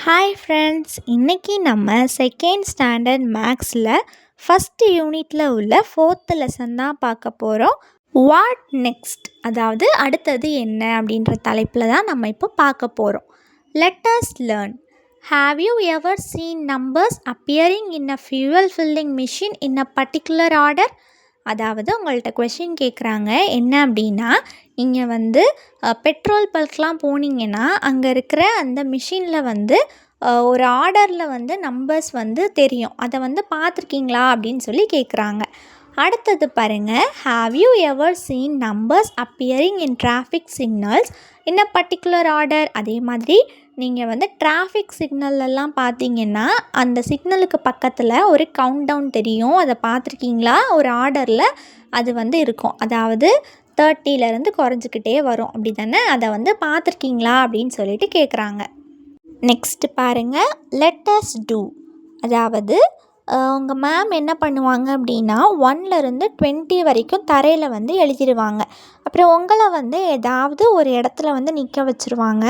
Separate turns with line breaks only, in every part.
Hi friends, இன்றைக்கி நம்ம second standard மேக்ஸில் ஃபஸ்ட்டு யூனிட்டில் உள்ள 4th லெசன் தான் பார்க்க போகிறோம். வாட் நெக்ஸ்ட், அதாவது அடுத்தது என்ன அப்படின்ற தலைப்பில் தான் நம்ம இப்போ பார்க்க போகிறோம். Let us learn. Have you ever seen numbers appearing in a fuel filling machine in a particular order? அதாவது உங்கள்கிட்ட கொஷின் கேட்குறாங்க என்ன அப்படின்னா, நீங்கள் பெட்ரோல் பல்க்லாம் போனீங்கன்னா அங்கே இருக்கிற அந்த மிஷினில் ஒரு ஆர்டரில் நம்பர்ஸ் தெரியும். அதை பார்த்துருக்கீங்களா அப்படின்னு சொல்லி கேட்குறாங்க. அடுத்தது பாருங்கள், have you ever seen numbers appearing in traffic signals in a particular order? அதே மாதிரி நீங்கள் டிராஃபிக் சிக்னல்லாம் பார்த்தீங்கன்னா அந்த சிக்னலுக்கு பக்கத்தில் ஒரு கவுண்ட் டவுன் தெரியும். அதை பார்த்துருக்கீங்களா? ஒரு ஆர்டரில் அது இருக்கும். அதாவது 30லேருந்து குறைஞ்சிக்கிட்டே வரும், அப்படி தானே? அதை பார்த்துருக்கீங்களா அப்படின்னு சொல்லிட்டு கேட்குறாங்க. நெக்ஸ்ட்டு பாருங்கள், லெட் அஸ் டூ. அதாவது உங்கள் மேம் என்ன பண்ணுவாங்க அப்படின்னா 1லேருந்து 20 வரைக்கும் தரையில் எழுதிடுவாங்க. அப்புறம் உங்களை ஏதாவது ஒரு இடத்துல நிற்க வச்சுருவாங்க.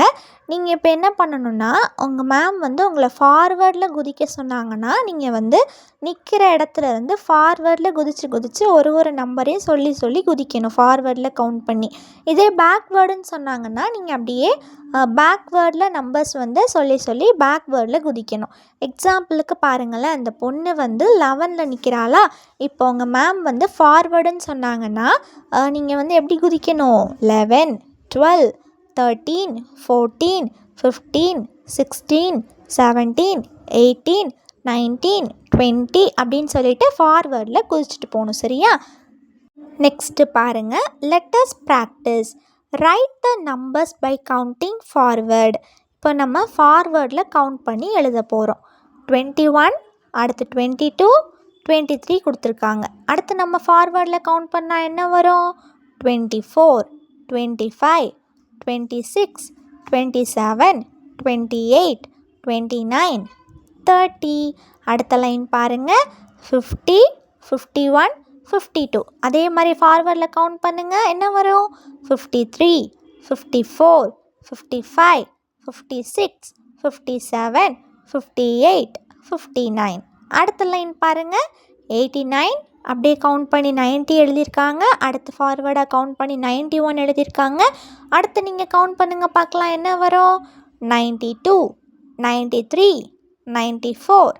நீங்கள் இப்போ என்ன பண்ணணுன்னா, உங்கள் மேம் உங்களை ஃபார்வேர்டில் குதிக்க சொன்னாங்கன்னா நீங்கள் நிற்கிற இடத்துலேருந்து ஃபார்வேர்டில் குதித்து ஒரு நம்பரையும் சொல்லி குதிக்கணும், ஃபார்வேர்டில் கவுண்ட் பண்ணி. இதே பேக்வேர்டுன்னு சொன்னாங்கன்னா நீங்கள் அப்படியே பேக்வேர்டில் நம்பர்ஸ் சொல்லி பேக்வேர்டில் குதிக்கணும். எக்ஸாம்பிளுக்கு பாருங்களேன், அந்த பொண்ணு 11ல் நிற்கிறாளா? இப்போ உங்கள் மேம் ஃபார்வேர்டுன்னு சொன்னாங்கன்னா நீங்கள் எப்படி குதிக்கணும்? 11, 12, 13, 14, 15, 16, 17, 18, 19, 20 அப்படின்னு சொல்லிட்டு ஃபார்வேர்டில் குதிச்சுட்டு போகணும், சரியா? நெக்ஸ்ட்டு பாருங்கள், let us practise. Write the numbers by counting forward. இப்போ நம்ம ஃபார்வேர்டில் கவுண்ட் பண்ணி எழுத போகிறோம். 21, அடுத்து 22, 23 கொடுத்துருக்காங்க. அடுத்து நம்ம ஃபார்வேர்டில் கவுண்ட் பண்ணால் என்ன வரும்? 24, 25, 26, 27, 28, 29, 30. அடுத்த லைன் பாருங்கள், 50, 51, 52. அதே மாதிரி ஃபார்வேர்டில் கவுண்ட் பண்ணுங்கள், என்ன வரும்? 53, 54, 55, 56, 57, 58, 59. அடுத்த லைன் பாருங்கள், 89. அப்படியே கவுண்ட் பண்ணி 90 எழுதியிருக்காங்க. அடுத்து ஃபார்வேர்டாக கவுண்ட் பண்ணி 91 எழுதியிருக்காங்க. அடுத்து நீங்கள் கவுண்ட் பண்ணுங்கள் பார்க்கலாம், என்ன வரும்? 92, 93, 94,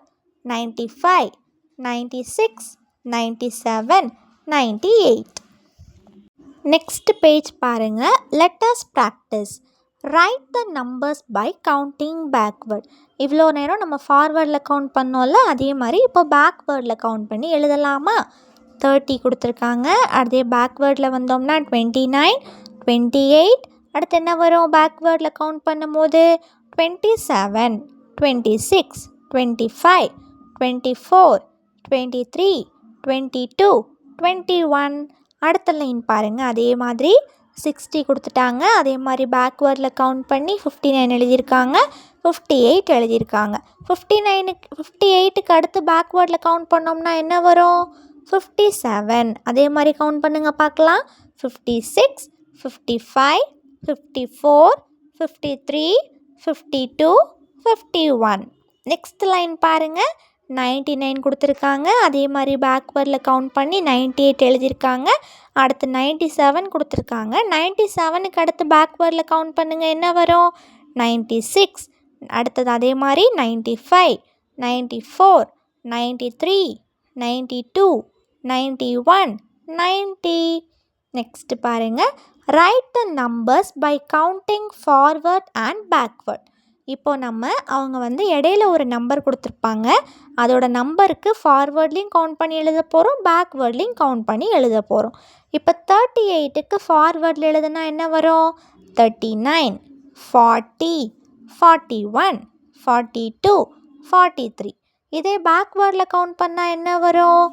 95, 96, 97, 98. நெக்ஸ்ட் பேஜ் பாருங்கள், let us practise. Write the numbers by counting backward. இவ்வளோ நேரம் நம்ம ஃபார்வேர்டில் கவுண்ட் பண்ணோம்ல, அதே மாதிரி இப்போ பேக்வேர்டில் கவுண்ட் பண்ணி எழுதலாமா? 30 கொடுத்துருக்காங்க. அதே பேக்வேர்டில் வந்தோம்னா 29, 28. அடுத்து என்ன வரும் பேக்வேர்டில் கவுண்ட் பண்ணும்போது? 27, 26, 25, 24, 23, 22, 21. அடுத்த லைன் பாருங்கள், அதே மாதிரி 60 கொடுத்துட்டாங்க. அதே மாதிரி பேக்வேர்டில் கவுண்ட் பண்ணி 59 எழுதியிருக்காங்க, 58 எழுதியிருக்காங்க. 58க்கு அடுத்து பேக்வேர்டில் கவுண்ட் பண்ணோம்னா என்ன வரும்? 57. அதே மாதிரி கவுண்ட் பண்ணுங்கள் பார்க்கலாம். 56, 55, 54, 53, 52, 51. நெக்ஸ்ட் லைன் பாருங்கள், 99 கொடுத்துருக்காங்க. அதே மாதிரி பேக்வேர்டில் கவுண்ட் பண்ணி 98 எழுதியிருக்காங்க. அடுத்து 97 கொடுத்துருக்காங்க. 97க்கு அடுத்து பேக்வேர்டில் கவுண்ட் பண்ணுங்கள், என்ன வரும்? 96. அடுத்தது அதே மாதிரி 95, 94, 93, 92, 91, 90. நெக்ஸ்ட்டு பாருங்கள், write the numbers by counting forward and backward. இப்போ நம்ம அவங்க இடையில ஒரு நம்பர் கொடுத்துருப்பாங்க, அதோட நம்பருக்கு ஃபார்வேர்ட்லேயும் கவுண்ட் பண்ணி எழுத போகிறோம், பேக்வேர்ட்லேயும் கவுண்ட் பண்ணி எழுத போகிறோம். இப்போ 38க்கு ஃபார்வேர்டில் எழுதுனா என்ன வரும்? 39, 40, 41, 42, 43. இதே பேக்வேர்டில் கவுண்ட் பண்ணால் என்ன வரும்?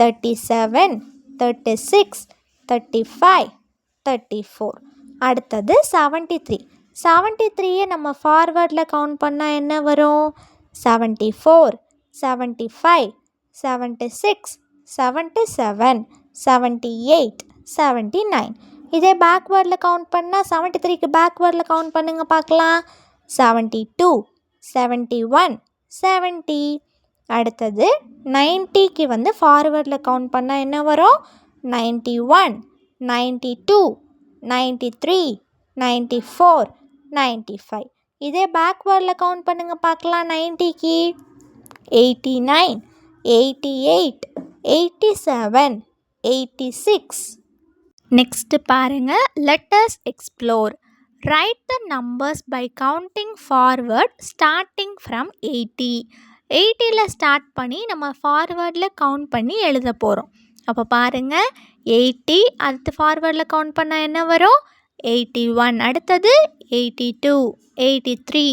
37, 36, 35, 34. அடுத்தது 73. 73யை நம்ம ஃபார்வேர்டில் கவுண்ட் பண்ணால் என்ன வரும்? 74, 75, 76, 77, 78, 79. இதே பேக்வேர்டில் கவுண்ட் பண்ணால் 73க்கு பேக்வேர்டில் கவுண்ட் பண்ணுங்கள் பார்க்கலாம். 72, 71, 70. அடுத்தது 90க்கு வந்து ஃபார்வர்டில் கவுண்ட் பண்ணால் என்ன வரும்? 91, 92, 93, 94, 95. இதே பேக்வேர்டில் கவுண்ட் பண்ணுங்கள் பார்க்கலாம். 90க்கு 89, 88, 87, 86. நெக்ஸ்ட்டு பாருங்கள். Let us explore. Write the numbers by counting forward starting from 80. 80ல் start பண்ணி நம்ம ஃபார்வர்டில் கவுண்ட் பண்ணி எழுத போகிறோம். அப்போ பாருங்கள், 80 அடுத்து ஃபார்வர்டில் கவுண்ட் பண்ணால் என்ன வரும்? 81, அடுத்தது 82, 83,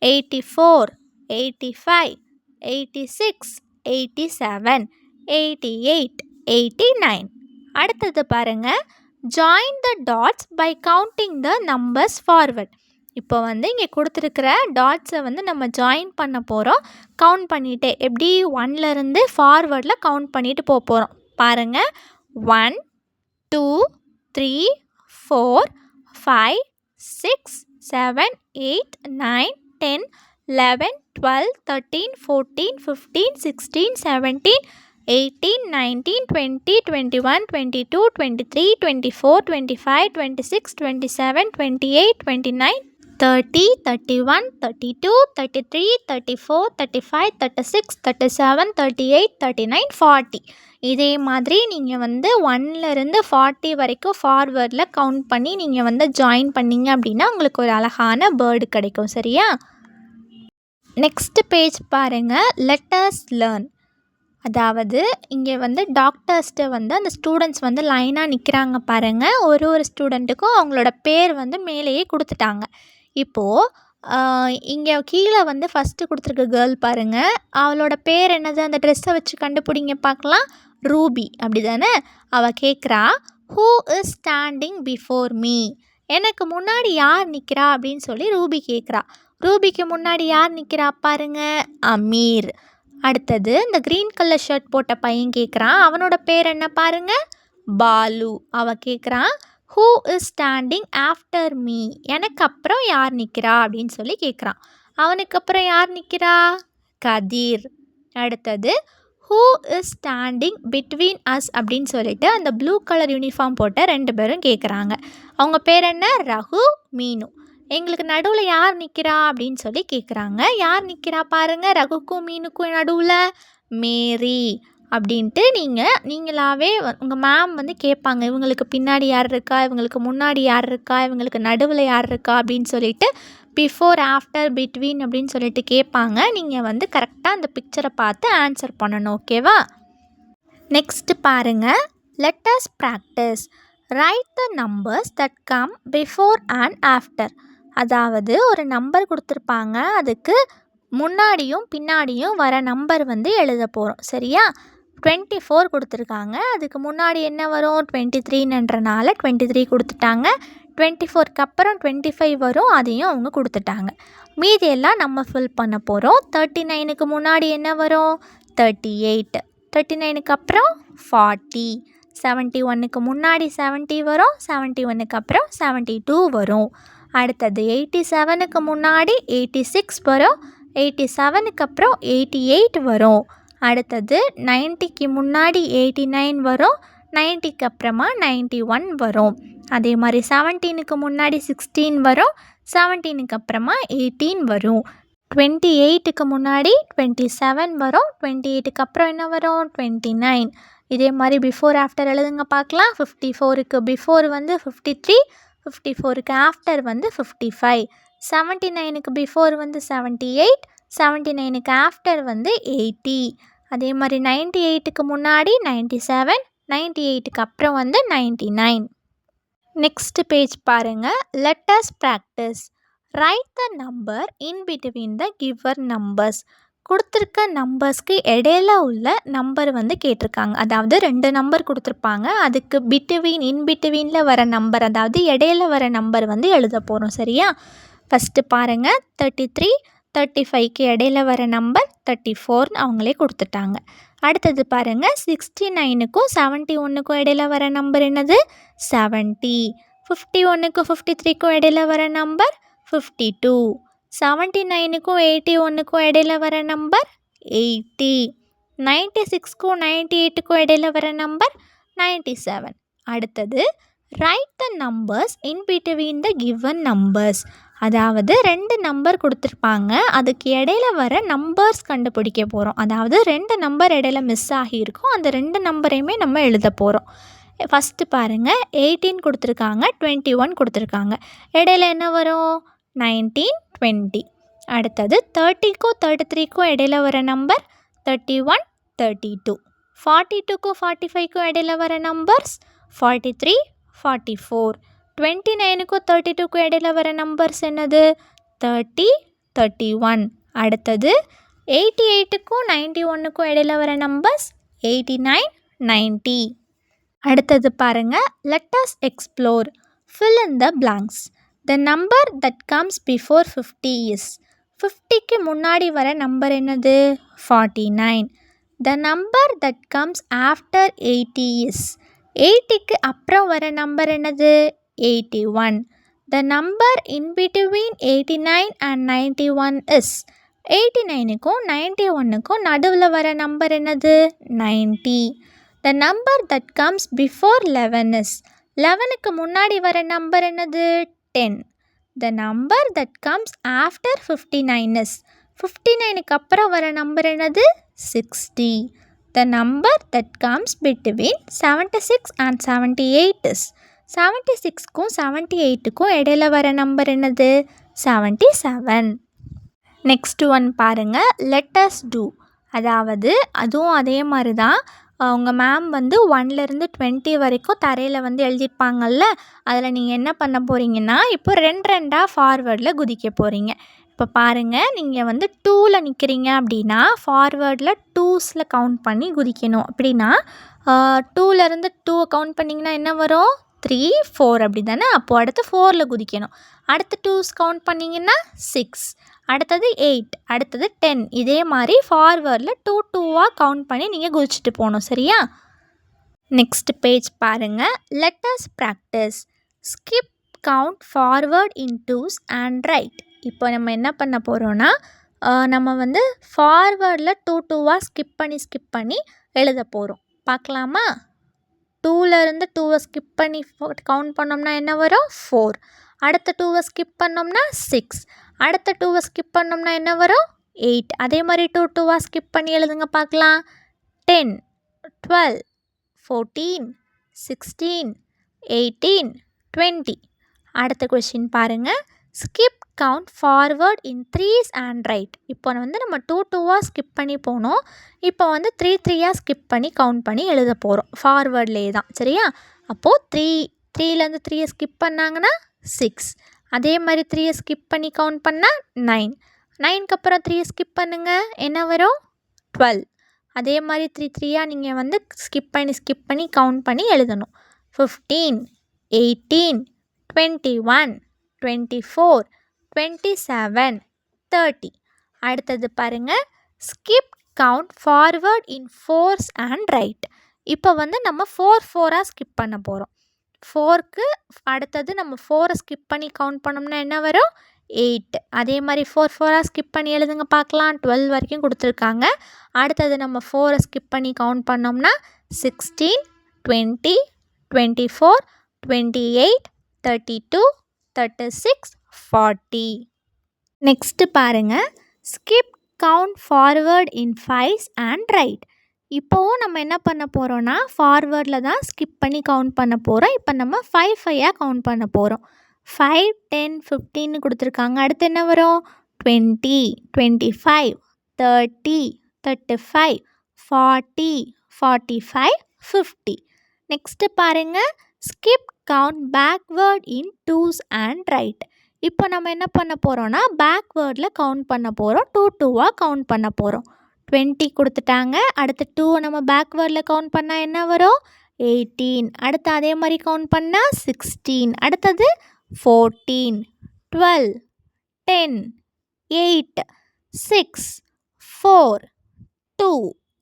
84, 85, 86, 87, 88, 89. அடுத்தது பாருங்கள், join the dots by counting the numbers forward. இப்போ வந்து இங்கே கொடுத்துருக்கிற டாட்ஸை வந்து நம்ம ஜாயின் பண்ண போகிறோம். கவுண்ட் பண்ணிவிட்டு எப்படி 1லேருந்து ஃபார்வர்டில் கவுண்ட் பண்ணிவிட்டு போகிறோம். பாருங்கள், 1, 2, 3, 4, 5, 6, 7, 8, 9, 10, 11, 12, 13, 14, 15, 16, 17, 18, 19, 20, 21, 22, 23, 24, 25, 26, 27, 28, 29, 30, 31, 32, 33, 34, 35, 36, 37, 38, 39, 40. இதே மாதிரி நீங்கள் வந்து 1லேருந்து 40 வரைக்கும் ஃபார்வர்டில் கவுண்ட் பண்ணி நீங்கள் வந்து ஜாயின் பண்ணிங்க அப்படின்னா உங்களுக்கு ஒரு அழகான பேர்டு கிடைக்கும். சரியா? நெக்ஸ்ட் பேஜ் பாருங்கள். Let us learn. அதாவது இங்கே வந்து டாக்டர்ஸ்ட்டு வந்து அந்த ஸ்டூடெண்ட்ஸ் வந்து லைனாக நிற்கிறாங்க பாருங்கள். ஒரு ஸ்டூடெண்ட்டுக்கும் அவங்களோட பேர் வந்து மேலேயே கொடுத்துட்டாங்க. இப்போது இங்கே கீழே வந்து ஃபஸ்ட்டு கொடுத்துருக்க கேர்ள் பாருங்கள். அவளோட பேர் என்னது? அந்த ட்ரெஸ்ஸை வச்சு கண்டுபிடிங்க பார்க்கலாம். ரூபி, அப்படி தானே? அவள் கேட்குறா, who is standing before me? எனக்கு முன்னாடி யார் நிற்கிறா அப்படின்னு சொல்லி ரூபி கேட்குறா. ரூபிக்கு முன்னாடி யார் நிற்கிறா பாருங்கள்? அமீர். அடுத்தது இந்த க்ரீன் கலர் ஷர்ட் போட்ட பையன் கேட்குறான். அவனோட பேர் என்ன பாருங்கள்? பாலு. அவள் கேட்குறான், who is standing after me? எனக்கு அப்புறம் யார் நிற்கிறா அப்படின்னு சொல்லி கேட்குறான். அவனுக்கு அப்புறம் யார் நிற்கிறா? கதிர். அடுத்தது who is standing between as அப்படின்னு சொல்லிட்டு அந்த ப்ளூ கலர் யூனிஃபார்ம் போட்ட 2 பேரும் கேட்குறாங்க. அவங்க பேர் என்ன? ரகு, மீனு. எங்களுக்கு நடுவில் யார் நிற்கிறா அப்படின்னு சொல்லி கேட்குறாங்க. யார் நிற்கிறா பாருங்கள்? ரகுக்கும் மீனுக்கும் நடுவில் மேரி அப்படின்ட்டு நீங்களாகவே உங்கள் மேம் வந்து கேட்பாங்க, இவங்களுக்கு பின்னாடி யார் இருக்கா, இவங்களுக்கு முன்னாடி யார் இருக்கா, இவங்களுக்கு நடுவில் யார் இருக்கா அப்படின்னு சொல்லிட்டு பிஃபோர், ஆஃப்டர், பிட்வீன் அப்படின்னு சொல்லிட்டு கேட்பாங்க. நீங்கள் வந்து கரெக்டாக அந்த பிக்சரை பார்த்து ஆன்சர் பண்ணணும். ஓகேவா? நெக்ஸ்ட்டு பாருங்கள். Let us practice. Write the numbers that come before and after. அதாவது ஒரு நம்பர் கொடுத்துருப்பாங்க, அதுக்கு முன்னாடியும் பின்னாடியும் வர நம்பர் வந்து எழுத போகிறோம். சரியா? 24 கொடுத்துருக்காங்க. அதுக்கு முன்னாடி என்ன வரும்? 23ன்றனால 23 கொடுத்துட்டாங்க. 24க்கு அப்புறம் 25 வரும், அதையும் அவங்க கொடுத்துட்டாங்க. மீதியெல்லாம் நம்ம ஃபில் பண்ண போகிறோம். 39க்கு முன்னாடி என்ன வரும்? 38. 39க்கு அப்புறம் 40. 71க்கு முன்னாடி 70 வரும். 71க்கு அப்புறம் 72 வரும். அடுத்தது 87க்கு முன்னாடி 86 வரும். 87க்கு அப்புறம் 88 வரும். அடுத்தது 90க்கு முன்னாடி 89 வரும். 90க்கு அப்புறமா 91 வரும். அதே மாதிரி 17க்கு முன்னாடி 16 வரும். 17க்கு அப்புறமா 18 வரும். 28க்கு முன்னாடி 27 வரும். 28க்கு அப்புறம் என்ன வரும்? 29. இதே மாதிரி பிஃபோர் ஆஃப்டர் எழுதுங்க பார்க்கலாம். 54க்கு பிஃபோர் வந்து 53, 54க்கு ஆஃப்டர் வந்து 55, 79க்கு பிஃபோர் வந்து 78, 79க்கு ஆஃப்டர் வந்து 80. அதே மாதிரி 98க்கு முன்னாடி 97, 98க்கு அப்புறம் வந்து 99. நெக்ஸ்ட் பேஜ் பாருங்கள். Let us practice. Write the number in between the given numbers. கொடுத்துருக்க நம்பர்ஸ்க்கு இடையில உள்ள நம்பர் வந்து கேட்டிருக்காங்க. அதாவது 2 நம்பர் கொடுத்துருப்பாங்க, அதுக்கு இன்பிட்வீனில் வர நம்பர், அதாவது இடையில வர நம்பர் வந்து எழுத போகிறோம். சரியா? ஃபஸ்ட்டு பாருங்கள். 33, 35க்கு இடையில வர நம்பர் 34 அவங்களே கொடுத்துட்டாங்க. அடுத்தது பாருங்கள். 69க்கும் 71க்கும் இடையில வர நம்பர் என்னது? 70. 51க்கும் 53க்கும் இடையில வர நம்பர் 52. 79க்கும் 81க்கும் இடையில வர நம்பர் 80. 96க்கும் 98க்கும் இடையில வர நம்பர் 97. அடுத்தது write the numbers in between the given numbers. அதாவது 2 நம்பர் கொடுத்துருப்பாங்க, அதுக்கு இடையில வர நம்பர்ஸ் கண்டுபிடிக்க போகிறோம். அதாவது 2 நம்பர் இடையில மிஸ் ஆகியிருக்கும், அந்த 2 நம்பரையுமே நம்ம எழுத போகிறோம். ஃபஸ்ட்டு பாருங்கள், 18 கொடுத்துருக்காங்க, 21 கொடுத்துருக்காங்க. இடையில என்ன வரும்? 19, 20. அடுத்தது 30க்கும் 33க்கும் இடையில வர நம்பர் 31, 32. 42க்கும் 45க்கும் இடையில வர நம்பர்ஸ் 43, 44. 29க்கும் 32க்கும் இடையில வர நம்பர்ஸ் என்னது? 30, 31. அடுத்தது 88க்கும் 91க்கும் இடையில வர நம்பர்ஸ் 89, 90. அடுத்தது பாருங்கள், let us explore. Fill in the blanks. The number that comes before 50 is. 50க்கு முன்னாடி வர நம்பர் என்னது? 49. The number that comes after 80 is. 80க்கு அப்புறம் வர நம்பர் என்னது? 81. The number in between 89 and 91 is. 89க்கும் 91க்கும் நடுவில் வர நம்பர் என்னது? 90. The number that comes before 11 is. 11க்கு முன்னாடி வர நம்பர் என்னது? 10. The number that comes after 59 is. 59க்கு அப்புறம் வர நம்பர் என்னது? 60. The number that comes between 76 and 78 is. 76க்கும் 78க்கும் இடையில வர நம்பர் என்னது? 77. நெக்ஸ்ட் ஒன் பாருங்கள், let us do. அதாவது அதுவும் அதே மாதிரி தான். அவங்க மேம் வந்து 1லேருந்து 20 வரைக்கும் தரையில் வந்து எழுதியிருப்பாங்கல்ல, அதில் நீங்கள் என்ன பண்ண போகிறீங்கன்னா, இப்போ 2 ஃபார்வேர்டில் குதிக்க போகிறீங்க. இப்போ பாருங்கள், நீங்கள் வந்து 2ல் நிற்கிறீங்க அப்படின்னா ஃபார்வேர்டில் 2ஸில் கவுண்ட் பண்ணி குதிக்கணும். அப்படின்னா 2லேருந்து 2 கவுண்ட் பண்ணிங்கன்னா என்ன வரும்? 3, 4 அப்படி தானே. அப்போது அடுத்து 4ல் குதிக்கணும். அடுத்து 2s கவுண்ட் பண்ணிங்கன்னா 6, அடுத்தது 8, அடுத்தது 10. இதே மாதிரி ஃபார்வேர்டில் 2 கவுண்ட் பண்ணி நீங்கள் குதிச்சுட்டு போகணும், சரியா? நெக்ஸ்ட் பேஜ் பாருங்கள், let us practice. skip count forward in 2s and right. இப்போ நம்ம என்ன பண்ண போகிறோன்னா, நம்ம வந்து ஃபார்வேர்டில் 2 ஸ்கிப் பண்ணி எழுத போகிறோம். பார்க்கலாமா? 2லேருந்து 2 ஸ்கிப் பண்ணி கவுண்ட் பண்ணோம்னா என்ன வரும்? 4. அடுத்த 2 ஸ்கிப் பண்ணோம்னா 6. அடுத்த 2 ஸ்கிப் பண்ணோம்னா என்ன வரும்? 8. அதே மாதிரி 2 ஸ்கிப் பண்ணி எழுதுங்க பார்க்கலாம். 10, 12, 14, 16, 18, 20. அடுத்த கொஷின் பாருங்கள், skip count forward in 3s and right. இப்போ வந்து நம்ம 2 ஸ்கிப் பண்ணி போனோம், இப்போ வந்து 3 ஸ்கிப் பண்ணி கவுண்ட் பண்ணி எழுத போகிறோம். ஃபார்வேர்ட்லேயே தான், சரியா? அப்போது 3லேருந்து 3 ஸ்கிப் பண்ணாங்கன்னா 6. அதே மாதிரி 3 ஸ்கிப் பண்ணி கவுண்ட் பண்ணால் 9. 9க்கு அப்புறம் 3 ஸ்கிப் பண்ணுங்கள், என்ன வரும்? 12. அதே மாதிரி 3 நீங்கள் வந்து ஸ்கிப் பண்ணி கவுண்ட் பண்ணி எழுதணும். 15, 18, 21, 24, 27, 30. அடுத்தது பாருங்கள், skip count forward in 4s and right. இப்போ வந்து நம்ம 4 ஸ்கிப் பண்ண போகிறோம். 4க்கு அடுத்தது நம்ம 4 ஸ்கிப் பண்ணி கவுண்ட் பண்ணோம்னா என்ன வரும்? 8. அதே மாதிரி 4 ஸ்கிப் பண்ணி எழுதுங்க பார்க்கலாம். 12 வரைக்கும் கொடுத்துருக்காங்க. அடுத்தது நம்ம 4 ஸ்கிப் பண்ணி கவுண்ட் பண்ணோம்னா 16, 20, 24, 28, 32, 36, 40. நெக்ஸ்ட்டு பாருங்கள், skip count forward in 5s and right. இப்போவும் நம்ம என்ன பண்ண போகிறோன்னா, ஃபார்வேர்டில் தான் ஸ்கிப் பண்ணி கவுண்ட் பண்ண போகிறோம். இப்போ நம்ம 5 கவுண்ட் பண்ண போகிறோம். 5, 10, 15 கொடுத்துருக்காங்க. அடுத்து என்ன வரும்? 20, 25, 30, 35, 40, 45, 50. நெக்ஸ்ட்டு பாருங்கள், skip count backward in 2s and right. இப்போ நம்ம என்ன பண்ண போகிறோன்னா, பேக்வேர்டில் கவுண்ட் பண்ண போகிறோம். 2 கவுண்ட் பண்ண போகிறோம். 20 கொடுத்துட்டாங்க. அடுத்து 2 நம்ம பேக்வேர்டில் கவுண்ட் பண்ணால் என்ன வரும்? 18. அடுத்து அதே மாதிரி கவுண்ட் பண்ணால் 16. அடுத்தது 14, 12, 10, 8, 6, 4, 2.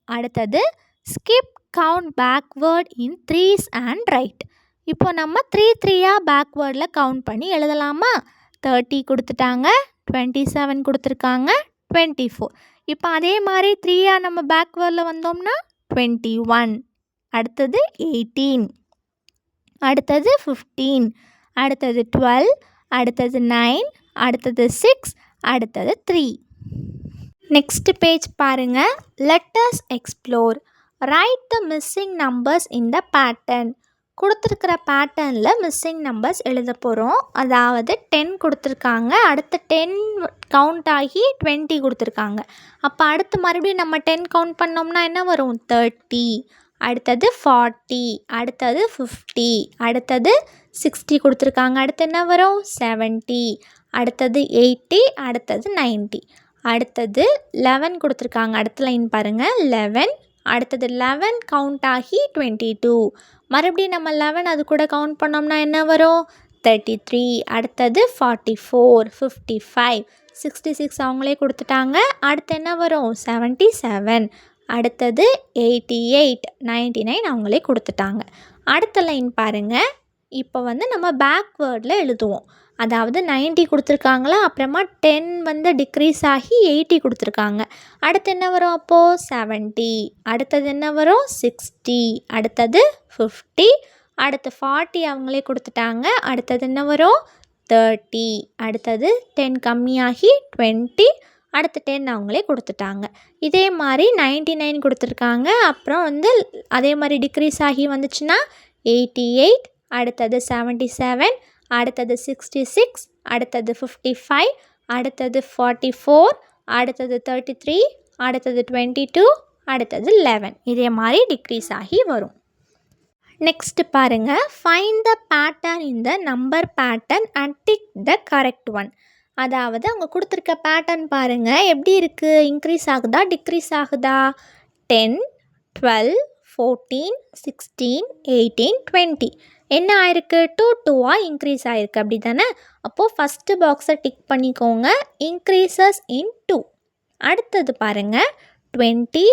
அடுத்தது skip count backward in 3s and right. இப்போ நம்ம 3 பேக்வேர்டில் கவுண்ட் பண்ணி எழுதலாமா? 30 கொடுத்துட்டாங்க. 27 கொடுத்துருக்காங்க, 24. இப்போ அதே மாதிரி 3 நம்ம பேக்வேர்டில் வந்தோம்னா 21, அடுத்தது 18, அடுத்தது 15, அடுத்தது 12, அடுத்தது 9, அடுத்தது 6, அடுத்தது 3. நெக்ஸ்ட் பேஜ் பாருங்கள். Let us explore. Write the missing numbers in the pattern. கொடுத்துருக்கிற பேட்டர்னில் மிஸ்ஸிங் நம்பர்ஸ் எழுத போகிறோம். அதாவது 10 கொடுத்துருக்காங்க, அடுத்து 10 கவுண்ட் ஆகி 20 கொடுத்துருக்காங்க. அப்போ அடுத்து மறுபடியும் நம்ம 10 கவுண்ட் பண்ணோம்னா என்ன வரும்? 30, அடுத்தது 40, அடுத்தது 50, அடுத்தது 60 கொடுத்துருக்காங்க. அடுத்து என்ன வரும்? 70, அடுத்தது 80, அடுத்தது 90, அடுத்தது 11 கொடுத்துருக்காங்க. அடுத்த லைன் பாருங்கள், 11, அடுத்தது 11 கவுண்ட் ஆகி 22, மறுபடியும் நம்ம 11 அது கூட கவுண்ட் பண்ணோம்னா என்ன வரும்? 33, அடுத்தது 44, 55, 66 அவங்களே கொடுத்துட்டாங்க. அடுத்து என்ன வரும்? 77, அடுத்தது 88, 99 அவங்களே கொடுத்துட்டாங்க. அடுத்த லைன் பாருங்கள். இப்போ நம்ம பேக்வேர்டில் எழுதுவோம். அதாவது 90 கொடுத்துருக்காங்களா, அப்புறமா 10 டிக்ரீஸ் ஆகி 80 கொடுத்துருக்காங்க. அடுத்து என்ன வரும்? அப்போது 70, அடுத்தது என்ன வரும்? 60, அடுத்தது 50, அடுத்து 40 அவங்களே கொடுத்துட்டாங்க. அடுத்தது என்ன வரும்? 30, அடுத்தது 10 கம்மியாகி 20, அடுத்து 10 அவங்களே கொடுத்துட்டாங்க. இதே மாதிரி 99 கொடுத்துருக்காங்க. அப்புறம் அதே மாதிரி டிக்ரீஸ் ஆகி வந்துச்சுன்னா 88, அடுத்தது 77, அடுத்தது 66, அடுத்தது 55, அடுத்தது 44, அடுத்தது 33, அடுத்தது 22, அடுத்தது 11. இதே மாதிரி டிக்ரீஸ் ஆகி வரும். நெக்ஸ்ட் பாருங்கள். Find the pattern in the number pattern and tick the correct one. அதாவது அவங்க கொடுத்துருக்க பேட்டர்ன் பாருங்கள் எப்படி இருக்குது? இன்க்ரீஸ் ஆகுதா, டிக்ரீஸ் ஆகுதா? 10, 12, 14, 16, 18, 20 என்ன ஆயிருக்கு? 2 இன்க்ரீஸ் ஆகிருக்கு, அப்படி தானே? அப்போது ஃபஸ்ட்டு பாக்ஸை டிக் பண்ணிக்கோங்க, இன்க்ரீசஸ் இன் 2. அடுத்தது பாருங்கள், 20,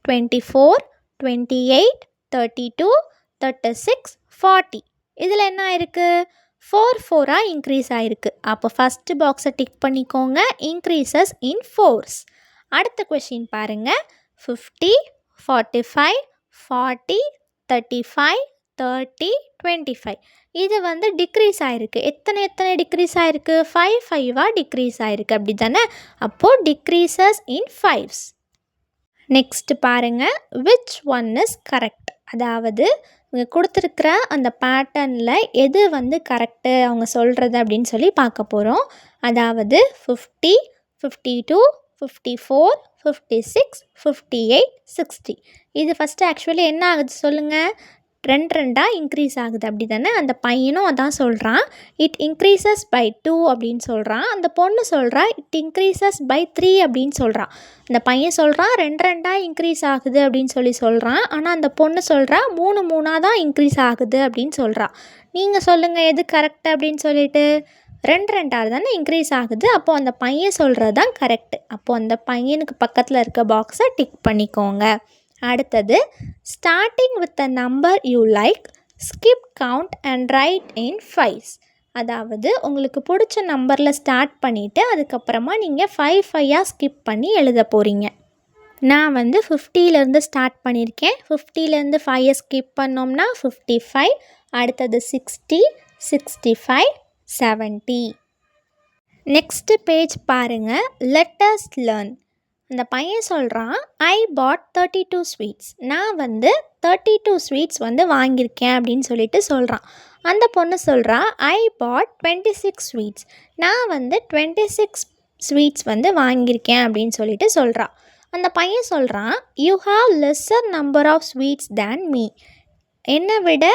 24, 28, 32, 36, 40 இதில் என்ன ஆயிருக்கு? 4 இன்க்ரீஸ் ஆகிருக்கு. அப்போ ஃபஸ்ட்டு பாக்ஸை டிக் பண்ணிக்கோங்க, இன்க்ரீசஸ் இன் 4s. அடுத்த கொஷின் பாருங்கள், 50, 45, 40, 35, 30, 25 இது டிக்ரீஸ் ஆகிருக்கு. எத்தனை டிக்ரீஸ் ஆகிருக்கு? 5 டிக்ரீஸ் ஆகிருக்கு, அப்படி தானே? அப்போது டிக்ரீசஸ் இன் 5s. நெக்ஸ்ட் பாருங்கள், விச் ஒன் இஸ் கரெக்ட். அதாவது இங்கே கொடுத்துருக்குற அந்த பேட்டர்னில் எது கரெக்டு அவங்க சொல்கிறது அப்படின்னு சொல்லி பார்க்க போகிறோம். அதாவது 50, 52, 54, 56, 58, 60 இது ஃபஸ்ட்டு ஆக்சுவலி என்ன ஆகுது சொல்லுங்கள்? 2 இன்க்ரீஸ் ஆகுது, அப்படி தானே? அந்த பையனும் அதான் சொல்கிறான். இட் இன்க்ரீசஸ் பை 2 அப்படின்னு சொல்கிறான். அந்த பொண்ணு சொல்கிறா இட் இன்க்ரீசஸ் பை 3 அப்படின்னு சொல்கிறான். அந்த பையன் சொல்கிறான் 2 இன்க்ரீஸ் ஆகுது அப்படின்னு சொல்கிறான். ஆனால் அந்த பொண்ணு சொல்கிறா 3 தான் இன்க்ரீஸ் ஆகுது அப்படின்னு சொல்கிறா. நீங்கள் சொல்லுங்கள் எது கரெக்டு அப்படின்னு சொல்லிட்டு. 2 தானே இன்க்ரீஸ் ஆகுது. அப்போது அந்த பையன் சொல்கிறது தான் கரெக்டு. அப்போது அந்த பையனுக்கு பக்கத்தில் இருக்க பாக்ஸை டிக் பண்ணிக்கோங்க. அடுத்தது, starting with a number you like, skip count and right in 5s. அதாவது உங்களுக்கு பிடிச்ச நம்பரில் ஸ்டார்ட் பண்ணிவிட்டு அதுக்கப்புறமா நீங்கள் 5 ஸ்கிப் பண்ணி எழுத போகிறீங்க. நான் 50லேருந்து ஸ்டார்ட் பண்ணியிருக்கேன். 50லேருந்து 5 ஸ்கிப் பண்ணோம்னா 55, அடுத்தது 60, 65, 70. நெக்ஸ்ட்டு பேஜ் பாருங்கள். Let as learn. அந்த பையன் சொல்கிறான் ஐ பாட் 32 ஸ்வீட்ஸ். நான் 32 ஸ்வீட்ஸ் வாங்கியிருக்கேன் அப்படின்னு சொல்லிட்டு சொல்கிறான். அந்த பொண்ணு சொல்கிறா ஐ பாட் 26 ஸ்வீட்ஸ். நான் 26 ஸ்வீட்ஸ் வாங்கியிருக்கேன் அப்படின்னு சொல்லிட்டு சொல்கிறா. அந்த பையன் சொல்கிறான் you have lesser number of sweets than me. என்னை விட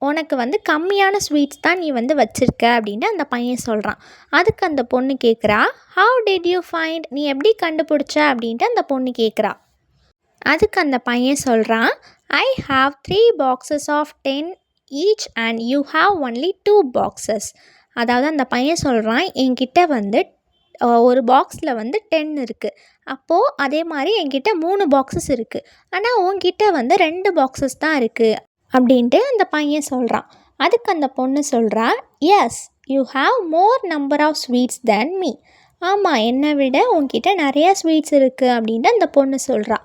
உனக்கு கம்மியான ஸ்வீட்ஸ் தான் நீ வச்சுருக்க அப்படின்ட்டு அந்த பையன் சொல்கிறான். அதுக்கு அந்த பொண்ணு கேட்குறா ஹவு டிட் யூ ஃபைண்ட். நீ எப்படி கண்டுபிடிச்ச அப்படின்ட்டு அந்த பொண்ணு கேட்குறா. அதுக்கு அந்த பையன் சொல்கிறான் I have 3 boxes of 10 each and you have only 2 boxes. அதாவது அந்த பையன் சொல்கிறான் என்கிட்ட ஒரு பாக்ஸில் 10 இருக்குது. அப்போது அதே மாதிரி என்கிட்ட 3 பாக்ஸஸ் இருக்குது. ஆனால் உன்கிட்ட 2 பாக்ஸஸ் தான் இருக்குது அப்படின்ட்டு அந்த பையன் சொல்கிறான். அதுக்கு அந்த பொண்ணு சொல்கிறா yes you have more number of sweets than me. ஆமாம், என்னை விட உன்கிட்ட நிறையா ஸ்வீட்ஸ் இருக்குது அப்படின்ட்டு அந்த பொண்ணு சொல்கிறா.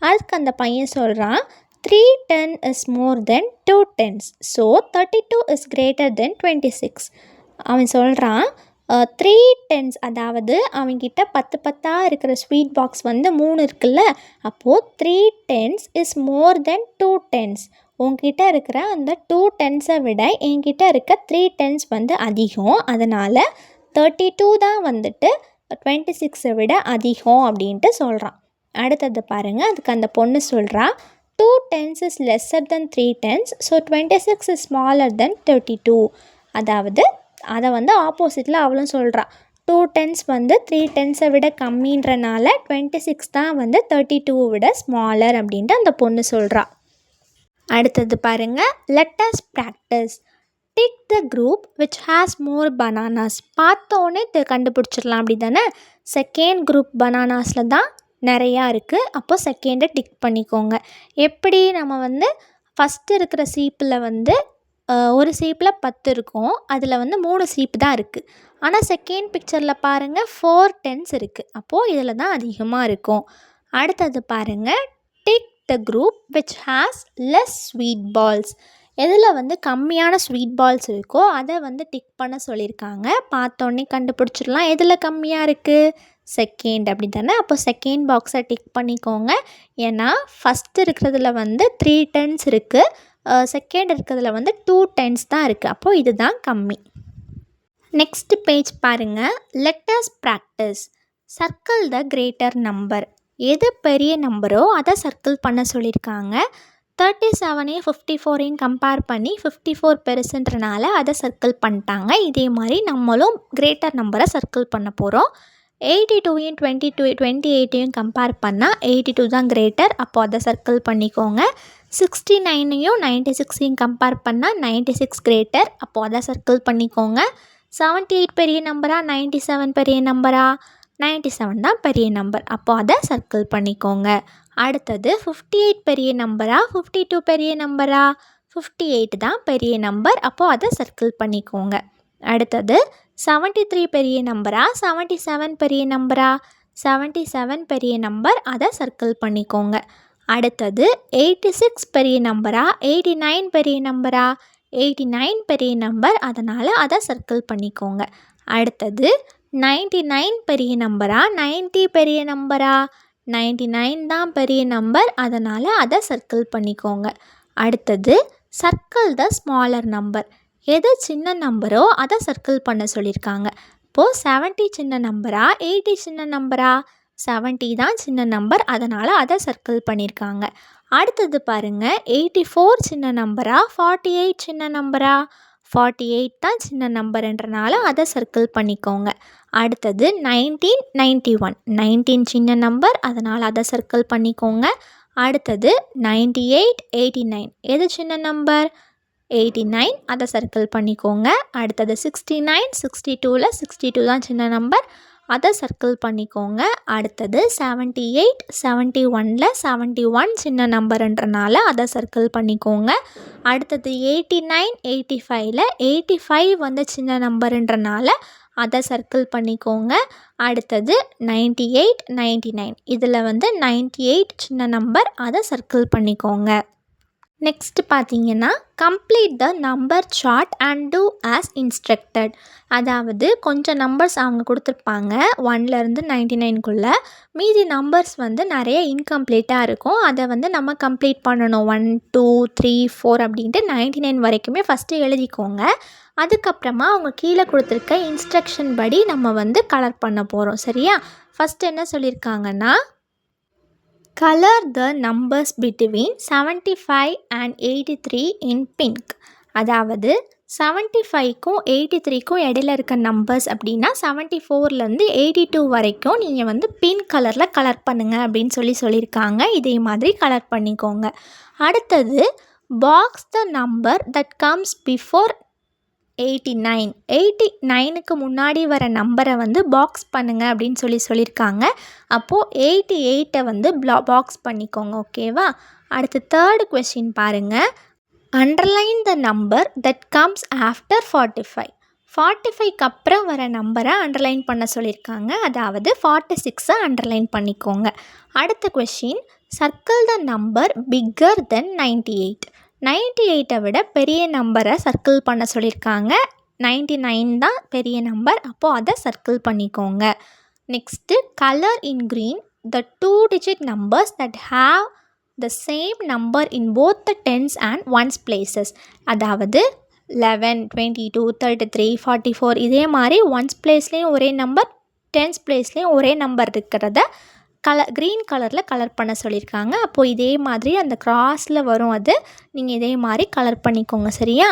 அதுக்கு அந்த பையன் சொல்கிறான், 3 10 is more than 2 10s. So 32 is greater than 26. அவன் சொல்கிறான் 3 10s, அதாவது அவன்கிட்ட 10 10ஆக இருக்கிற ஸ்வீட் பாக்ஸ் வந்து 3 இருக்குல்ல, அப்போது 3 10s is more than 2 10s. உங்ககிட்ட இருக்கிற அந்த 2 10ஸை விட என்கிட்ட இருக்க 3 10s வந்து அதிகம், அதனால் 32 தான் வந்துட்டு 26 விட அதிகம் அப்படின்ட்டு சொல்கிறான். அடுத்தது பாருங்கள், அதுக்கு அந்த பொண்ணு சொல்கிறா, 2 10s is lesser than 3 10s, so 26 is smaller than 32. அதாவது அதை வந்து ஆப்போசிட்டில் அவளும் சொல்கிறா, 2 10s வந்து 3 10ஸை விட கம்மின்றனால 26 தான் வந்து 32 விட ஸ்மாலர் அப்படின்ட்டு அந்த பொண்ணு சொல்கிறா. அடுத்தது பாருங்கள், let us practice. Tick the group which has more bananas. பார்த்தோன்னே கண்டுபிடிச்சிடலாம் அப்படி தானே. செகண்ட் குரூப் பனானாஸில் தான் நிறையா இருக்குது, அப்போ செகண்டை டிக் பண்ணிக்கோங்க. எப்படி, நம்ம வந்து ஃபஸ்ட்டு இருக்கிற சீப்பில் வந்து ஒரு சீப்பில் 10 இருக்கும், அதில் வந்து 3 சீப்பு தான் இருக்குது. ஆனால் செகண்ட் பிக்சரில் பாருங்கள் 4 10s இருக்குது, அப்போது இதில் தான் அதிகமாக இருக்கும். அடுத்தது பாருங்கள், tick the group which has less sweet balls. எதில் வந்து கம்மியான ஸ்வீட் பால்ஸ் இருக்கோ அதை வந்து டிக் பண்ண சொல்லியிருக்காங்க. பார்த்தோன்னே கண்டுபிடிச்சிடலாம் எதில் கம்மியாக இருக்குது, செகண்ட் அப்படி தானே. அப்போ செகண்ட் பாக்ஸை டிக் பண்ணிக்கோங்க. ஏன்னா ஃபஸ்ட்டு இருக்கிறதுல வந்து 3 10s இருக்குது, செகண்ட் இருக்கிறதுல வந்து 2 10s தான் இருக்குது, அப்போது இதுதான் கம்மி. நெக்ஸ்ட் பேஜ் பாருங்கள், let us practice. சர்க்கிள் த கிரேட்டர் நம்பர். எது பெரிய நம்பரோ அதை சர்க்கிள் பண்ண சொல்லியிருக்காங்க. 37ஐயும் 54ஐயும் கம்பேர் பண்ணி 54 பெருசுன்றனால அதை சர்க்கிள் பண்ணிட்டாங்க. இதே மாதிரி நம்மளும் கிரேட்டர் நம்பரை சர்க்கிள் பண்ண போகிறோம். 82ஐயும் 28ஐயும் கம்பேர் பண்ணால் 82 தான் கிரேட்டர், அப்போ அதை சர்க்கிள் பண்ணிக்கோங்க. 69ஐயும் 96ஐயும் கம்பேர் பண்ணால் 96 கிரேட்டர், அப்போது அதை சர்க்கிள் பண்ணிக்கோங்க. 78 பெரிய நம்பரா 97 பெரிய நம்பரா, 97 தான் பெரிய நம்பர், அப்போது அதை சர்க்கிள் பண்ணிக்கோங்க. அடுத்தது 58 பெரிய நம்பரா 52 பெரிய நம்பரா, 58 தான் பெரிய நம்பர், அப்போது அதை சர்க்கிள் பண்ணிக்கோங்க. அடுத்தது 73 பெரிய நம்பரா 77 பெரிய நம்பரா, 77 பெரிய நம்பர், அதை சர்க்கிள் பண்ணிக்கோங்க. அடுத்தது 86 பெரிய நம்பரா 89 பெரிய நம்பரா, 89 பெரிய நம்பர், அதனால் அதை சர்க்கிள் பண்ணிக்கோங்க. அடுத்தது 99 பெரிய நம்பரா 90 பெரிய நம்பரா, 99 தான் பெரிய நம்பர், அதனால் அதை சர்க்கிள் பண்ணிக்கோங்க. அடுத்தது சர்க்கிள் த ஸ்மாலர் நம்பர். எது சின்ன நம்பரோ அதை சர்க்கிள் பண்ண சொல்லியிருக்காங்க. இப்போது 70 சின்ன நம்பரா 80 சின்ன நம்பரா, 70 தான் சின்ன நம்பர், அதனால் அதை சர்க்கிள் பண்ணியிருக்காங்க. அடுத்தது பாருங்கள், 84 சின்ன நம்பரா 48 சின்ன நம்பரா, 48 தான் சின்ன நம்பர்ன்றனால அதை சர்க்கிள் பண்ணிக்கோங்க. அடுத்தது 19 91, 19 சின்ன நம்பர், அதனால் அதை சர்க்கிள் பண்ணிக்கோங்க. அடுத்தது 98 89, எது சின்ன நம்பர், 89, அதை சர்க்கிள் பண்ணிக்கோங்க. அடுத்தது 69 62ல் 62 தான் சின்ன நம்பர், அதை சர்க்கிள் பண்ணிக்கோங்க. அடுத்தது 78 71ல் 71 சின்ன நம்பர்ன்றனால அதை சர்க்கிள் பண்ணிக்கோங்க. அடுத்தது 89 85ல் 85 வந்து சின்ன நம்பர்ன்றனால அதை சர்க்கிள் பண்ணிக்கோங்க. அடுத்தது 98 99, இதில் வந்து 98 சின்ன நம்பர், அதை சர்க்கிள் பண்ணிக்கோங்க. நெக்ஸ்ட் பார்த்தீங்கன்னா, complete the number chart and do as instructed. அதாவது கொஞ்சம் நம்பர்ஸ் அவங்க கொடுத்துருப்பாங்க 1லேருந்து 99க்குள்ளே, மீதி நம்பர்ஸ் வந்து நிறைய இன்கம்ப்ளீட்டாக இருக்கும், அதை வந்து நம்ம கம்ப்ளீட் பண்ணணும். 1 2 3 4 அப்படின்ட்டு 99 வரைக்குமே ஃபஸ்ட்டு எழுதிக்கோங்க. அதுக்கப்புறமா அவங்க கீழே கொடுத்துருக்க இன்ஸ்ட்ரக்ஷன் படி நம்ம வந்து கலர் பண்ண போகிறோம். சரியா? ஃபஸ்ட்டு என்ன சொல்லியிருக்காங்கன்னா, colour the numbers between 75 and 83 in pink. அதாவது 75க்கும் 83க்கும் இடையில இருக்க நம்பர்ஸ் அப்படின்னா 74லேருந்து 82 வரைக்கும் நீங்கள் வந்து பிங்க் கலரில் கலர் பண்ணுங்கள் அப்படின்னு சொல்லியிருக்காங்க. இதே மாதிரி கலர் பண்ணிக்கோங்க. அடுத்தது box the number that comes before 89. 89க்கு முன்னாடி வர நம்பரை வந்து பாக்ஸ் பண்ணுங்கள் அப்படின்னு சொல்லியிருக்காங்க. அப்போது 88ஐ வந்து பாக்ஸ் பண்ணிக்கோங்க. ஓகேவா? அடுத்து தேர்டு கொஸ்டின் பாருங்கள். Underline the number that comes after 45. 45க்கு அப்புறம் வர நம்பரை அண்டர்லைன் பண்ண சொல்லியிருக்காங்க. அதாவது 46 அண்டர்லைன் பண்ணிக்கோங்க. அடுத்த question, circle the number bigger than 98. 98 விட பெரிய நம்பரை சர்க்கிள் பண்ண சொல்லியிருக்காங்க. 99 தான் பெரிய நம்பர், அப்போது அதை சர்க்கிள் பண்ணிக்கோங்க. Next, colour in green the 2-digit numbers that have the same number in both the tens and ones places. அதாவது 11, 22, 33, 44 இதே மாதிரி ஒன்ஸ் பிளேஸ்லேயும் ஒரே நம்பர், டென்ஸ் பிளேஸ்லேயும் ஒரே நம்பர் இருக்கிறத க்ரீன் கலரில் கலர் பண்ண சொல்லியிருக்காங்க. அப்போது இதே மாதிரி அந்த கிராஸில் வரும், அது நீங்கள் இதே மாதிரி கலர் பண்ணிக்கோங்க. சரியா?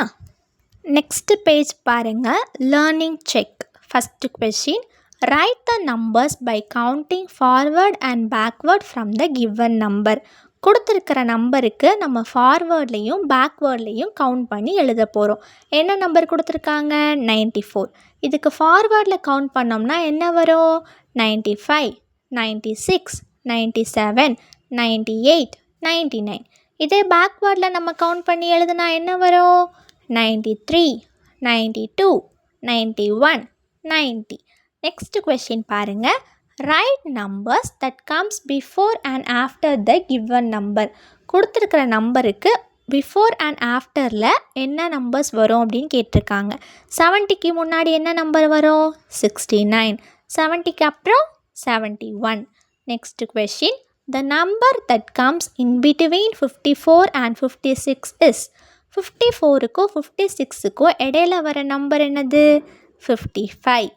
நெக்ஸ்ட்டு பேஜ் பாருங்கள். Learning check. First question, write the numbers by counting forward and backward from the given number. கொடுத்துருக்கிற நம்பருக்கு நம்ம ஃபார்வேர்ட்லேயும் பேக்வேர்ட்லேயும் கவுண்ட் பண்ணி எழுத போகிறோம். என்ன நம்பர் கொடுத்துருக்காங்க? 94. இதுக்கு ஃபார்வேர்டில் கவுண்ட் பண்ணோம்னா என்ன வரும்? 95, 96, 97, 98, 99. இதே பேக்வேர்டில் நம்ம கவுண்ட் பண்ணி எழுதுனா என்ன வரும்? 93, 92, 91, 90. நெக்ஸ்ட் கொஷின் பாருங்கள். Right numbers that comes before and after the given number. கொடுத்துருக்கிற நம்பருக்கு பிஃபோர் அண்ட் ஆஃப்டரில் என்ன நம்பர்ஸ் வரும் அப்படின்னு கேட்டிருக்காங்க. 70க்கு முன்னாடி என்ன நம்பர் வரும்? 69. 70க்கு அப்புறம் 71. Next question, the number that comes in between 54 and 56 is. 54க்கும் 56க்கும் இடையில வர நம்பர் என்னது? 55.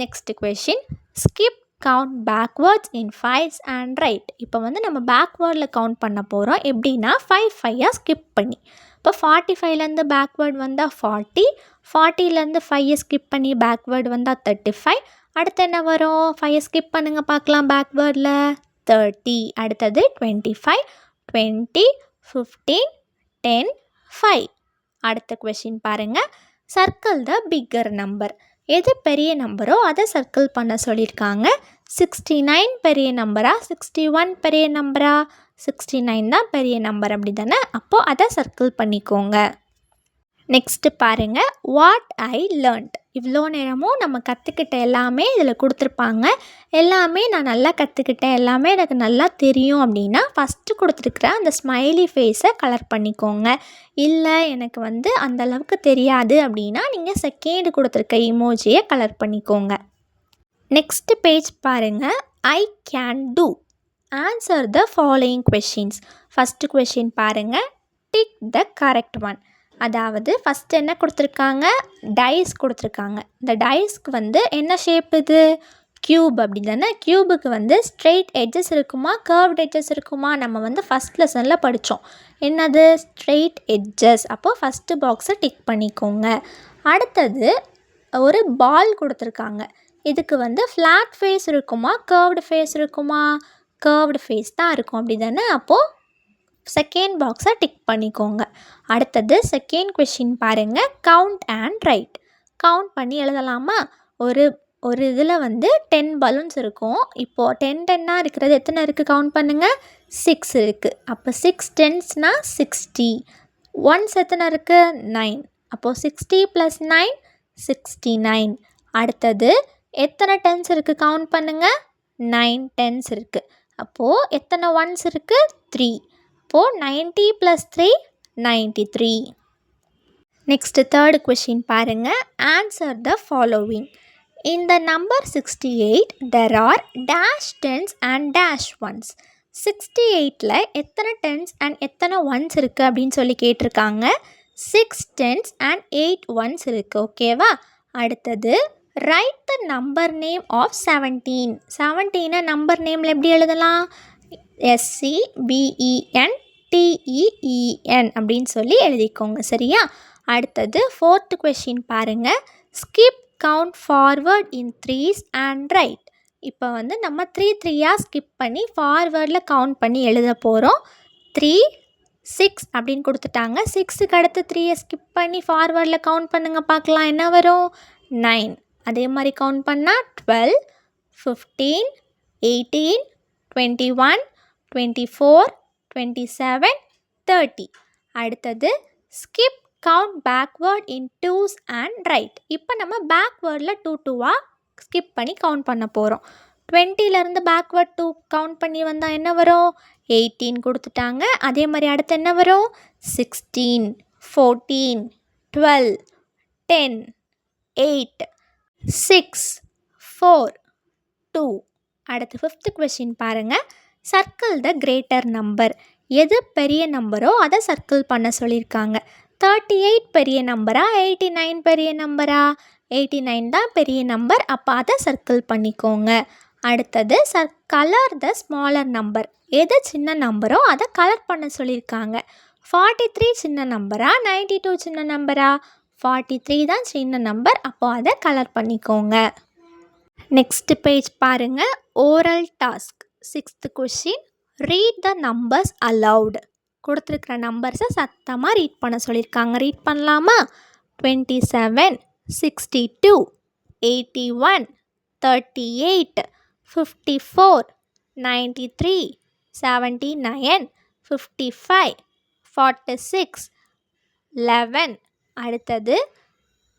Next question, skip count backwards in 5s and write. இப்போ வந்து நம்ம பேக்வேர்டில் கவுண்ட் பண்ண போகிறோம். எப்படின்னா 5 ஸ்கிப் பண்ணி. இப்போ 45லேருந்து பேக்வேர்டு வந்தால் 40, 40லேருந்து 5 ஸ்கிப் பண்ணி பேக்வேர்டு வந்தால் 35. அடுத்து என்ன வரும்? 5 ஸ்கிப் பண்ணுங்கள் பார்க்கலாம். பேக்வேர்டில் 30. அடுத்தது 25, 20, 15, 10, 5. அடுத்த கொஷின் பாருங்கள். Circle the bigger number. எது பெரிய நம்பரோ அதை சர்க்கிள் பண்ண சொல்லியிருக்காங்க. 69 பெரிய நம்பரா, 61 பெரிய நம்பரா? 69 தான் பெரிய நம்பர், அப்படி தானே? அப்போது அதை சர்க்கிள் பண்ணிக்கோங்க. நெக்ஸ்ட்டு பாருங்கள். What I learnt. இவ்வளோ நேரமும் நம்ம கற்றுக்கிட்ட எல்லாமே இதில் கொடுத்துருப்பாங்க. எல்லாமே நான் நல்லா கற்றுக்கிட்டேன், எல்லாமே எனக்கு நல்லா தெரியும் அப்படின்னா ஃபஸ்ட்டு கொடுத்துருக்குற அந்த ஸ்மைலி ஃபேஸை கலர் பண்ணிக்கோங்க. இல்லை எனக்கு வந்து அந்தளவுக்கு தெரியாது அப்படின்னா நீங்கள் செகண்ட் கொடுத்துருக்க இமோஜியை கலர் பண்ணிக்கோங்க. நெக்ஸ்ட் பேஜ் பாருங்கள். I can do. Answer the following questions. First question பாருங்கள். Tick the correct one. அதாவது ஃபஸ்ட்டு என்ன கொடுத்துருக்காங்க? டைஸ் கொடுத்துருக்காங்க. இந்த டைஸ்க்கு வந்து என்ன ஷேப் இது? க்யூப், அப்படி தானே? க்யூபுக்கு வந்து ஸ்ட்ரெயிட் எட்ஜஸ் இருக்குமா, கர்வ்ட் எட்ஜஸ் இருக்குமா? நம்ம வந்து ஃபஸ்ட் லெசனில் படித்தோம். என்னது? Straight edges. அப்போது ஃபஸ்ட்டு பாக்ஸை டிக் பண்ணிக்கோங்க. அடுத்தது ஒரு பால் கொடுத்துருக்காங்க. இதுக்கு வந்து ஃப்ளாட் ஃபேஸ் இருக்குமா, கர்வ்டு ஃபேஸ் இருக்குமா? கர்வ்டு ஃபேஸ் தான் இருக்கும், அப்படி தானே? அப்போது செகண்ட் பாக்ஸை டிக் பண்ணிக்கோங்க. அடுத்தது செகண்ட் கொஷின் பாருங்கள். Count and right. கவுண்ட் பண்ணி எழுதலாமா? ஒரு இதில் வந்து 10 பலூன்ஸ் இருக்கும். இப்போது 10 இருக்கிறது எத்தனை இருக்குது? கவுண்ட் பண்ணுங்கள். 6 இருக்குது. அப்போ 6 10ஸ்னா 60. ஒன்ஸ் எத்தனை இருக்குது? 9. அப்போது 60 + 9 69. அடுத்தது எத்தனை டென்ஸ் இருக்குது? கவுண்ட் பண்ணுங்கள். 9 டென்ஸ் இருக்குது. அப்போது எத்தனை ஒன்ஸ் இருக்குது? 3. அப்போது 90 + 3 93. நெக்ஸ்ட்டு தேர்டு கொஷின் பாருங்கள். Answer the following. In the number 68 there are dash tens and dash ones. 68ல் எத்தனை டென்ஸ் அண்ட் எத்தனை ஒன்ஸ் இருக்குது அப்படின்னு சொல்லி கேட்டிருக்காங்க. 6 டென்ஸ் அண்ட் 8 ஒன்ஸ் இருக்குது. ஓகேவா? அடுத்தது write the number name of 17. 17 number நேமில் எப்படி எழுதலாம்? SCBEN TEEN அப்படின்னு சொல்லி எழுதிக்கோங்க. சரியா? அடுத்தது ஃபோர்த்து கொஷின் பாருங்கள். Skip count forward in 3s and write. இப்போ வந்து நம்ம 3 ஸ்கிப் பண்ணி ஃபார்வேர்டில் கவுண்ட் பண்ணி எழுத போகிறோம். 3, 6 அப்படின்னு கொடுத்துட்டாங்க. 6க்கு அடுத்து 3 ஸ்கிப் பண்ணி ஃபார்வேர்டில் கவுண்ட் பண்ணுங்கள் பார்க்கலாம். என்ன வரும்? 9. அதே மாதிரி கவுண்ட் பண்ணால் 12, 15, 18, 21, 24, 27, 30. அடுத்தது skip count backward in twos and write. இப்போ நம்ம பேக்வேர்டில் 2 2 ஸ்கிப் பண்ணி கவுண்ட் பண்ண போகிறோம். 20லேருந்து பேக்வேர்ட் 2 கவுண்ட் பண்ணி வந்தால் என்ன வரும்? 18 கொடுத்துட்டாங்க. அதே மாதிரி அடுத்து என்ன வரும்? 16, 14, 12, 10, 8, 6, 4, 2. அடுத்து 5th கொஸ்டின் பாருங்கள். சர்க்கிள் த கிரேட்டர் நம்பர். எது பெரிய நம்பரோ அதை சர்க்கிள் பண்ண சொல்லியிருக்காங்க. 38 பெரிய நம்பரா, 89 பெரிய நம்பரா? 89 தான் பெரிய நம்பர். அப்போ அதை சர்க்கிள் பண்ணிக்கோங்க. அடுத்தது கலர் த ஸ்மாலர் நம்பர். எது சின்ன நம்பரோ அதை கலர் பண்ண சொல்லியிருக்காங்க. 43 சின்ன நம்பரா, 92 சின்ன நம்பரா? 43 தான் சின்ன நம்பர். அப்போ அதை கலர் பண்ணிக்கோங்க. நெக்ஸ்ட் பேஜ் பாருங்கள். Oral task 6th question. Read the numbers aloud. கொடுத்துருக்குற நம்பர்ஸை சத்தமாக ரீட் பண்ண சொல்லியிருக்காங்க. ரீட் பண்ணலாமா? 27, 62, 81, 38, 54, 93, 79, 55, 46, 11. அடுத்தது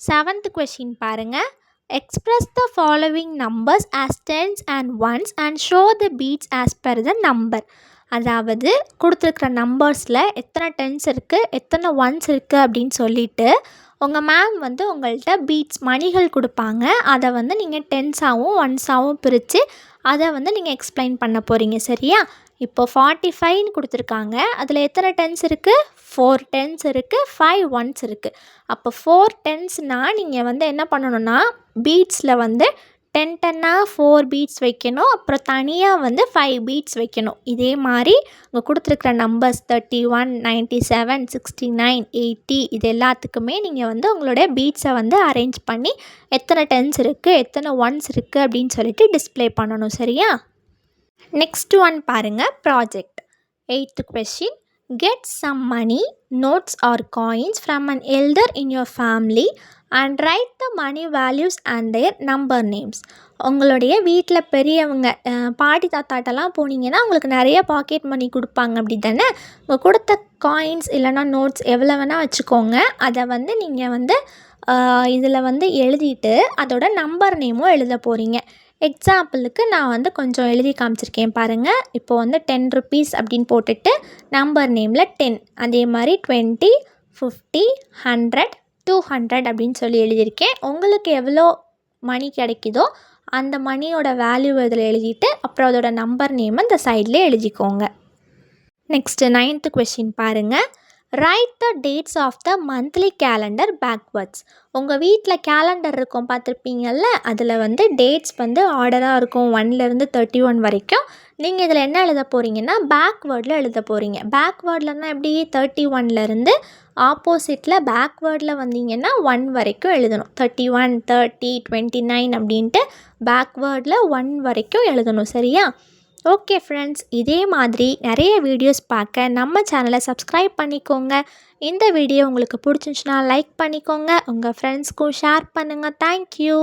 7th கொஸ்டின் பாருங்கள். Express the following numbers as tens and ones and show the beats as per the number. அதாவது கொடுத்துருக்குற நம்பர்ஸில் எத்தனை டென்ஸ் இருக்குது, எத்தனை ஒன்ஸ் இருக்குது அப்படின்னு சொல்லிவிட்டு உங்கள் மேம் வந்து உங்கள்கிட்ட பீட்ஸ் மணிகள் கொடுப்பாங்க. அதை வந்து நீங்கள் டென்ஸாகவும் ஒன்ஸாகவும் பிரித்து அதை வந்து நீங்கள் எக்ஸ்பிளைன் பண்ண போகிறீங்க. சரியா? இப்போ 45ன்னு கொடுத்துருக்காங்க. அதில் எத்தனை டென்ஸ் இருக்குது? 4 டென்ஸ் இருக்குது, 5 ஒன்ஸ் இருக்குது. அப்போ 4 டென்ஸ்னால் நீங்கள் வந்து என்ன பண்ணணுன்னா பீட்ஸில் வந்து 10 10 4 பீட்ஸ் வைக்கணும். அப்புறம் தனியாக வந்து 5 பீட்ஸ் வைக்கணும். இதே மாதிரி உங்கள் கொடுத்துருக்குற நம்பர்ஸ் 31, 97, 69, 80 இது எல்லாத்துக்குமே நீங்கள் வந்து உங்களுடைய பீட்ஸை வந்து அரேஞ்ச் பண்ணி எத்தனை டென்ஸ் இருக்குது, எத்தனை ஒன்ஸ் இருக்குது அப்படின்னு சொல்லிட்டு டிஸ்பிளே பண்ணணும். சரியா? நெக்ஸ்ட் ஒன் பாருங்கள். Project 8th question. Get some money, notes or coins from an elder in your family and write the money values and their number names. உங்களுடைய வீட்டில் பெரியவங்க பாட்டி தாத்தாட்டெல்லாம் போனீங்கன்னா உங்களுக்கு நிறைய பாக்கெட் மணி கொடுப்பாங்க. அப்படி தானே? உங்கள் கொடுத்த காயின்ஸ் இல்லைனா நோட்ஸ் எவ்வளோ வேணால் வச்சுக்கோங்க. அதை வந்து நீங்கள் வந்து இதில் வந்து எழுதிட்டு அதோட நம்பர் நேமும் எழுத போகிறீங்க. எக்ஸாம்பிளுக்கு நான் வந்து கொஞ்சம் எழுதி காமிச்சிருக்கேன் பாருங்கள். இப்போ வந்து 10 rupees அப்படின்னு போட்டுட்டு நம்பர் நேமில் 10, அதே மாதிரி 20, 50, 100, 200 அப்படின்னு சொல்லி எழுதியிருக்கேன். உங்களுக்கு எவ்வளோ மணி கிடைக்குதோ அந்த மணியோட வேல்யூ இதில் எழுதிட்டு அப்புறம் அதோட நம்பர் நேம் இந்த சைட்லேயே எழுதிக்கோங்க. நெக்ஸ்ட்டு 9th கொஸ்டின் பாருங்கள். Write the dates of the monthly calendar backwards. உங்கள் வீட்டில் கேலண்டர் இருக்கும் பார்த்துருப்பீங்கள்ல, அதில் வந்து டேட்ஸ் வந்து ஆர்டராக இருக்கும் 1லேருந்து 31 வரைக்கும். நீங்கள் இதில் என்ன எழுத போகிறீங்கன்னா பேக்வேர்டில் எழுத போகிறீங்க. பேக்வேர்ட்லன்னா எப்படி? 31லேருந்து ஆப்போசிட்டில் பேக்வேர்டில் வந்தீங்கன்னா 1 வரைக்கும் எழுதணும். 31, 30, 29 அப்படின்ட்டு பேக்வேர்டில் 1 வரைக்கும் எழுதணும். சரியா? ஓகே ஃப்ரெண்ட்ஸ், இதே மாதிரி நிறைய வீடியோஸ் பார்க்க நம்ம சேனலை சப்ஸ்கிரைப் பண்ணிக்கோங்க. இந்த வீடியோ உங்களுக்கு பிடிச்சிருந்துச்சுன்னா லைக் பண்ணிக்கோங்க. உங்கள் ஃப்ரெண்ட்ஸ்க்கும் ஷேர் பண்ணுங்கள். தேங்க்யூ.